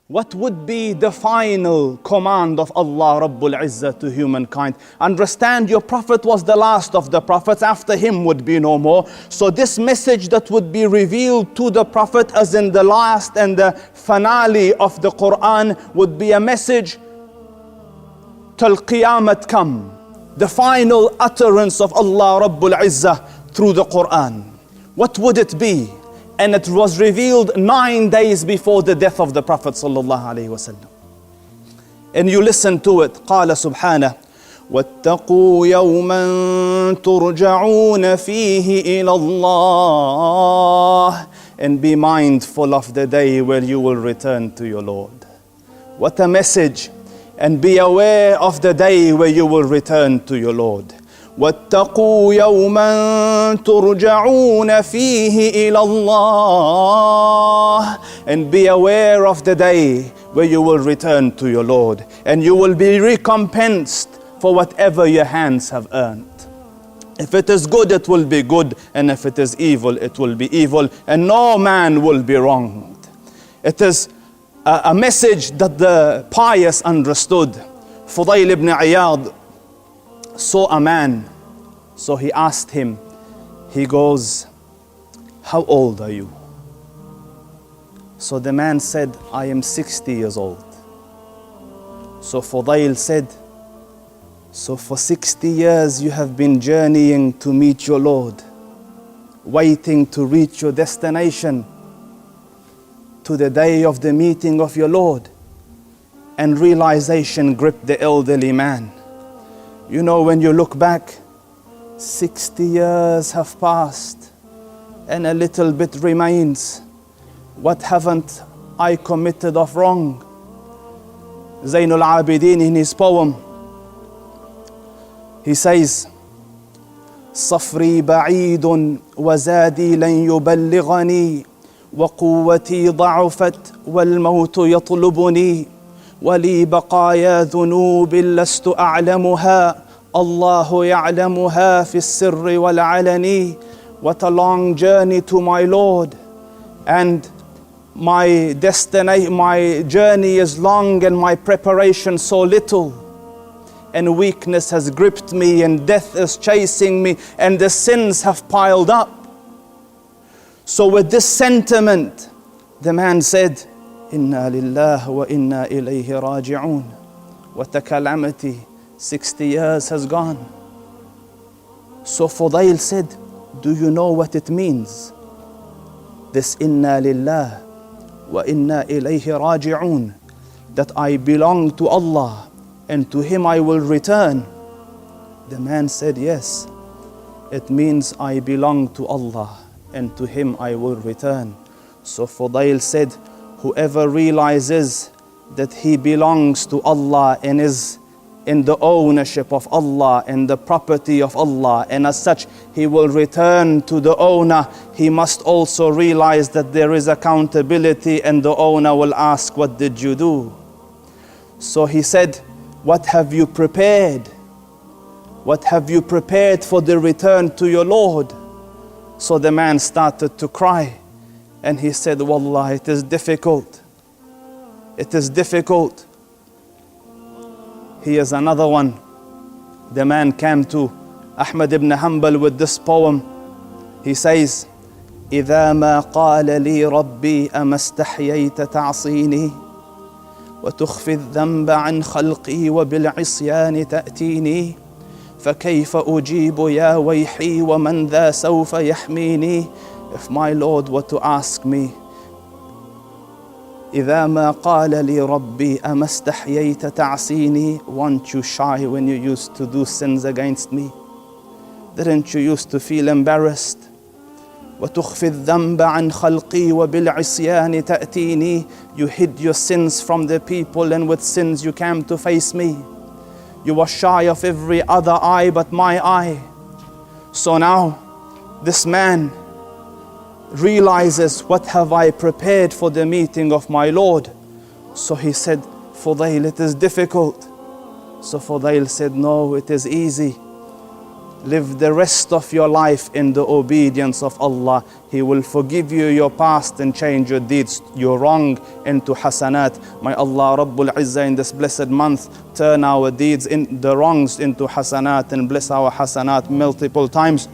What would be the final command of Allah Rabbul Izzah to humankind? Understand, your prophet was the last of the prophets. After him would be no more. So this message that would be revealed to the prophet as in the last and the finale of the Quran would be a message till Qiyamah come. The final utterance of Allah Rabbul Izzah through the Quran. What would it be? And it was revealed 9 days before the death of the Prophet sallallahu alaihi wasallam. And you listen to it. قال سبحانه واتقوا يوما ترجعون فيه إلى الله. And be mindful of the day where you will return to your Lord. What a message. And be aware of the day where you will return to your Lord. واتقوا يوما ترجعون فيه إلى الله. And be aware of the day where you will return to your Lord, and you will be recompensed for whatever your hands have earned. If it is good, it will be good, and if it is evil, it will be evil, and no man will be wronged. It is a message that the pious understood. Fudayl ibn Ayat saw a man, so he asked him, he goes, how old are you? So the man said, I am 60 years old. So Fudayl said, so for 60 years you have been journeying to meet your Lord, waiting to reach your destination, to the day of the meeting of your Lord. And realization gripped the elderly man. You know, when you look back, 60 years have passed and a little bit remains. What haven't I committed of wrong? Zainul Abidin in his poem, he says, صفري بعيد وزادي لن يبلغني وقوتي ضعفت والموت يطلبني ولي بقايا ذنوب لست أعلمها الله يعلمها في السر والعلن. What a long journey to my Lord, and my journey is long and my preparation so little, and weakness has gripped me and death is chasing me and the sins have piled up. So with this sentiment, the man said, Inna lillah wa inna ilayhi raji'un. What a calamity, 60 years has gone. So Fudayl said, do you know what it means? This inna lillah wa inna ilayhi raji'un, that I belong to Allah and to Him I will return. The man said, yes, it means I belong to Allah and to Him I will return. So Fudayl said, whoever realizes that he belongs to Allah and is in the ownership of Allah and the property of Allah, and as such he will return to the owner, he must also realize that there is accountability and the owner will ask, what did you do? So he said, what have you prepared? What have you prepared for the return to your Lord? So the man started to cry and he said, Wallah, it is difficult. It is difficult. Here's another one. The man came to Ahmad ibn Hanbal with this poem. He says, إذا ما قال لي ربي أما استحييت تعصيني وتخفي الذنب عن خلقي وبالعصيان تأتيني فكيف أجيب يا ويحي ومن ذا سوف يحميني. If my Lord were to ask me, إذا ما قال لي ربي أما استحييت تعصيني, weren't you shy when you used to do sins against me? Didn't you used to feel embarrassed? وتخفي الذنب عن خلقي وبالعصيان تأتيني, you hid your sins from the people and with sins you came to face me. You were shy of every other eye but my eye. So now this man realizes, what have I prepared for the meeting of my Lord? So he said, Fudayl, it is difficult. So Fudayl said, no, it is easy. live the rest of your life in the obedience of Allah. He will forgive you your past and change your deeds, your wrong into hasanat. May Allah Rabbul Izzah in this blessed month turn our deeds, in the wrongs, into hasanat, and bless our hasanat multiple times,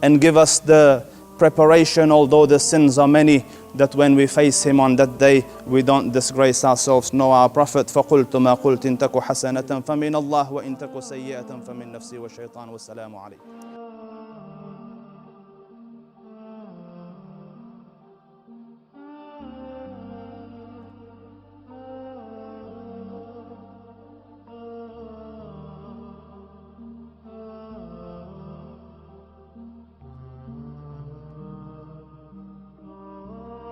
and give us the preparation, although the sins are many, that when we face Him on that day, we don't disgrace ourselves nor our Prophet. فَقُلْتُ مَا قُلْتِ إِن تَكُ حَسَنَةً فَمِنَ اللَّهِ وَإِن تَكُ سَيِّئَةً فَمِن نَفْسِي وَالشَّيْطَانُ وَالسَّلَامُ عَلَيْكُمْ.